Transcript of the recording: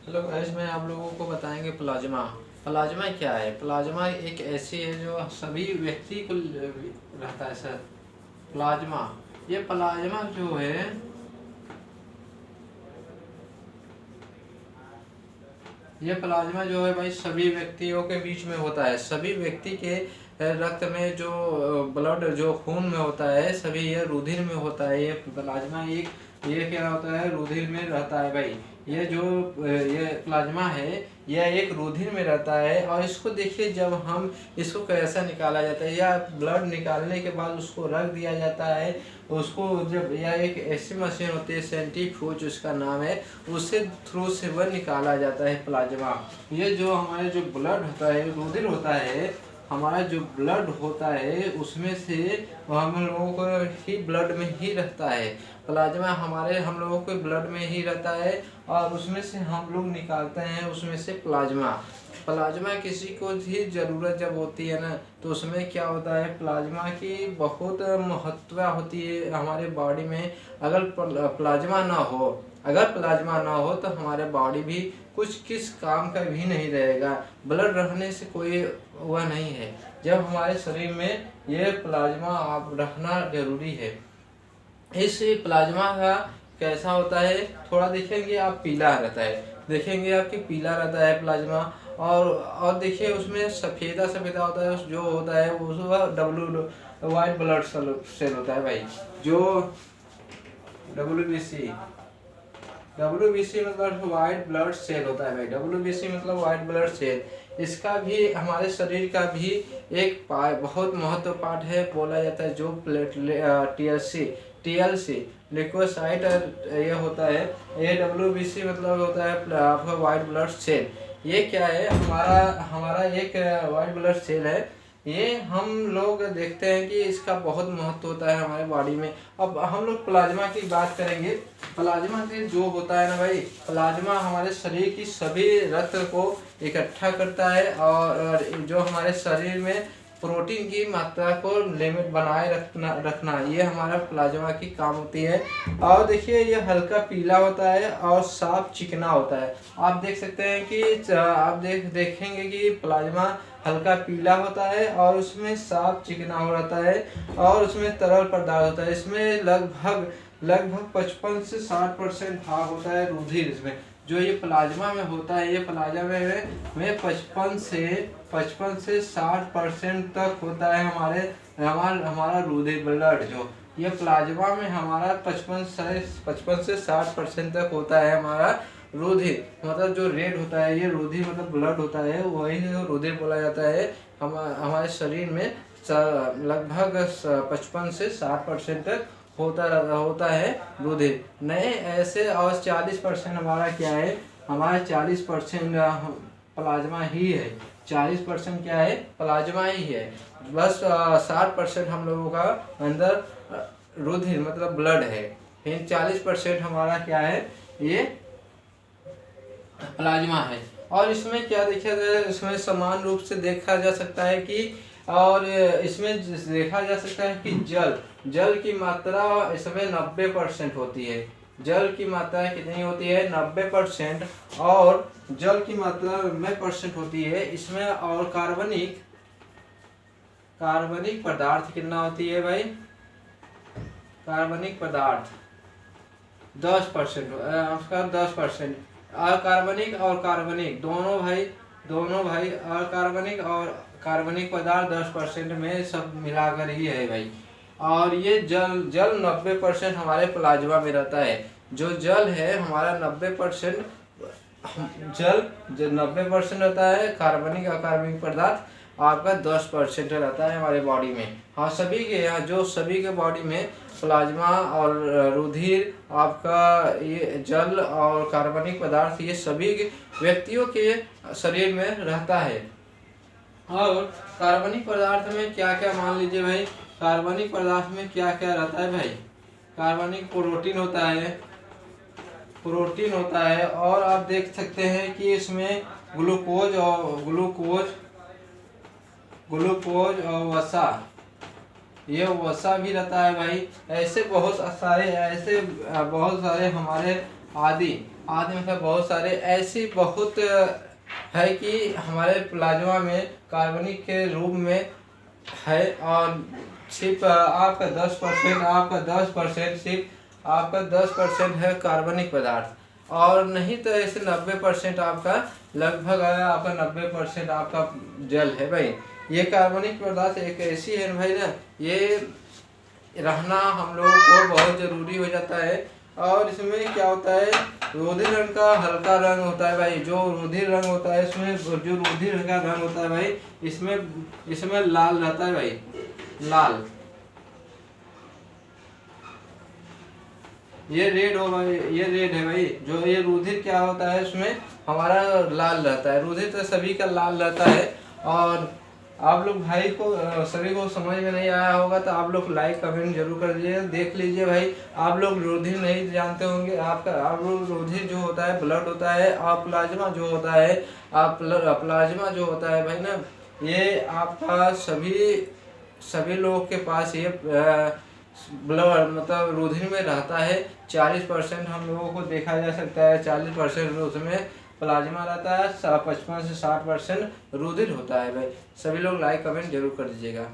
Hello guys, मैं आप लोगों को बताएंगे प्लाज्मा। प्लाज्मा क्या है? प्लाज्मा एक ऐसी है जो सभी व्यक्ति को रहता है सर। प्लाज्मा, ये प्लाज्मा जो है, ये प्लाज्मा जो है भाई सभी व्यक्तियों के बीच में होता है। सभी व्यक्ति के रक्त में जो ब्लड जो खून में होता है, सभी ये रुधिर में होता है। ये प्लाज्मा एक, ये क्या होता है, रुधिर में रहता है भाई। ये जो ये प्लाज्मा है, यह एक रुधिर में रहता है। और इसको देखिए, जब हम इसको कैसा निकाला जाता है, या ब्लड निकालने के बाद उसको रख दिया जाता है। उसको जब, यह एक ऐसी मशीन होती है, सेंट्रीफ्यूज उसका नाम है, उससे थ्रू से वह निकाला जाता है प्लाज्मा। ये जो हमारे जो ब्लड होता है, रुधिर होता है, हमारा जो ब्लड होता है, उसमें से हम लोगों को ही ब्लड में ही रहता है प्लाज्मा। हम लोगों के ब्लड में ही रहता है और उसमें से हम लोग निकालते हैं उसमें से प्लाज्मा। प्लाज्मा किसी को भी ज़रूरत जब होती है ना, तो उसमें क्या होता है, प्लाज्मा की बहुत महत्व होती है हमारे बॉडी में। अगर प्लाज्मा ना हो, अगर प्लाज्मा ना हो तो हमारे बॉडी भी कुछ किस काम का भी नहीं रहेगा। ब्लड रहने से कोई वह नहीं है। जब हमारे शरीर में ये प्लाज्मा आप रखना जरूरी है। इस प्लाज्मा का कैसा होता है, थोड़ा देखेंगे आप, पीला रहता है, देखेंगे आपकी पीला रहता है प्लाज्मा। और देखिए उसमें सफ़ेदा सफ़ेदा होता है, जो होता है वो डब्ल्यू वाइट ब्लड सेल होता है भाई। जो WBC, WBC मतलब वाइट ब्लड सेल होता है भाई। WBC मतलब वाइट ब्लड सेल। इसका भी हमारे शरीर का भी एक बहुत महत्व पार्ट है, बोला जाता है। जो TLC लिकोसाइट ये होता है। ये WBC मतलब होता है आपका वाइट ब्लड सेल। ये क्या है, हमारा हमारा एक वाइट ब्लड सेल है। ये हम लोग देखते हैं कि इसका बहुत महत्व होता है हमारे बॉडी में। अब हम लोग प्लाज्मा की बात करेंगे। प्लाज्मा के जो होता है ना भाई, प्लाज्मा हमारे शरीर की सभी रक्त को इकट्ठा करता है और जो हमारे शरीर में प्रोटीन की मात्रा को लिमिट बनाए रखना ये हमारा प्लाज्मा की काम होती है। और देखिए ये हल्का पीला होता है और साफ चिकना होता है। आप देख सकते हैं कि आप देखेंगे कि प्लाज्मा हल्का पीला होता है और उसमें साफ चिकना हो रहता है और उसमें तरल पदार्थ होता है। इसमें लगभग लगभग 55 से 60% भाग होता है रुधिर। इसमें जो ये प्लाज्मा में होता है, ये प्लाज्मा में 55 से 60% तक होता है हमारा रुधिर ब्लड। जो ये प्लाज्मा में हमारा 55 से 60% तक होता है हमारा रुधिर। मतलब जो रेड होता है, ये रुधिर मतलब ब्लड होता है, वही रुधिर बोला जाता है। हमारे शरीर में लगभग 55 से 60% तक होता है रुधिर। नए ऐसे और 40% हमारा क्या है, हमारा 40% प्लाज्मा ही है। 40% क्या है, प्लाज्मा ही है। बस 60% हम लोगों का अंदर रुधिर मतलब ब्लड है। फिर 40% हमारा क्या है, ये प्लाज्मा है। और इसमें क्या देखा जाए, इसमें समान रूप से देखा जा सकता है कि, और इसमें देखा जा सकता है कि जल की मात्रा इसमें 90% होती है। जल की मात्रा कितनी होती है, 90%। और जल की मात्रा 90% होती है इसमें। और कार्बनिक पदार्थ कितना होती है भाई, कार्बनिक पदार्थ 10%, उसका 10%। अकार्बनिक और कार्बनिक दोनों भाई अकार्बनिक और कार्बनिक पदार्थ 10% में सब मिलाकर ही है भाई। और ये जल 90% हमारे प्लाज्मा में रहता है। जो जल है हमारा 90%, जल जो 90% रहता है। कार्बनिक अकार्बनिक पदार्थ आपका 10% रहता है हमारे बॉडी में। हाँ, सभी के यहाँ जो सभी के बॉडी में प्लाज्मा और रुधिर, आपका ये जल और कार्बनिक पदार्थ, ये सभी व्यक्तियों के शरीर में रहता है। और कार्बनिक पदार्थ में क्या क्या, मान लीजिए भाई, कार्बनिक पदार्थ में क्या क्या रहता है भाई। कार्बनिक प्रोटीन होता है और आप देख सकते हैं कि इसमें ग्लूकोज और वसा, ये वसा भी रहता है भाई। ऐसे बहुत सारे हमारे आदि मतलब बहुत सारे ऐसी बहुत है कि हमारे प्लाज्मा में कार्बनिक के रूप में है। और सिर्फ आपका 10% सिर्फ आपका 10% है कार्बनिक पदार्थ, और नहीं तो ऐसे 90% आपका लगभग आया आपका 90% आपका जल है भाई। ये कार्बनिक पदार्थ एक ऐसी है भाई ना, ये रहना हम लोगों को बहुत ज़रूरी हो जाता है। और इसमें क्या होता है, रुधिर रंग का हल्का रंग होता है भाई। जो रुधिर रंग होता है इसमें, जो रुधिर का रंग होता है भाई, इसमें लाल रहता है भाई, लाल। ये रेड हो भाई, ये रेड है भाई। जो ये रुधिर क्या होता है इसमें हमारा लाल रहता है। रुधिर तो सभी का लाल रहता है। और आप लोग भाई को सभी को समझ में नहीं आया होगा तो आप लोग लाइक कमेंट जरूर कर दीजिए। देख लीजिए भाई, आप लोग रुधिर नहीं जानते होंगे। आप लोग रुधिर जो होता है ब्लड होता है, और प्लाज्मा जो होता है, प्लाज्मा जो होता है भाई ना, ये आपका सभी लोगों के पास ये ब्लड मतलब रुधिर में रहता है। 40% हम लोगों को देखा जा सकता है, 40% उसमें प्लाज्मा रहता है, 55 से 60% रुधिर होता है भाई। सभी लोग लाइक कमेंट जरूर कर दीजिएगा।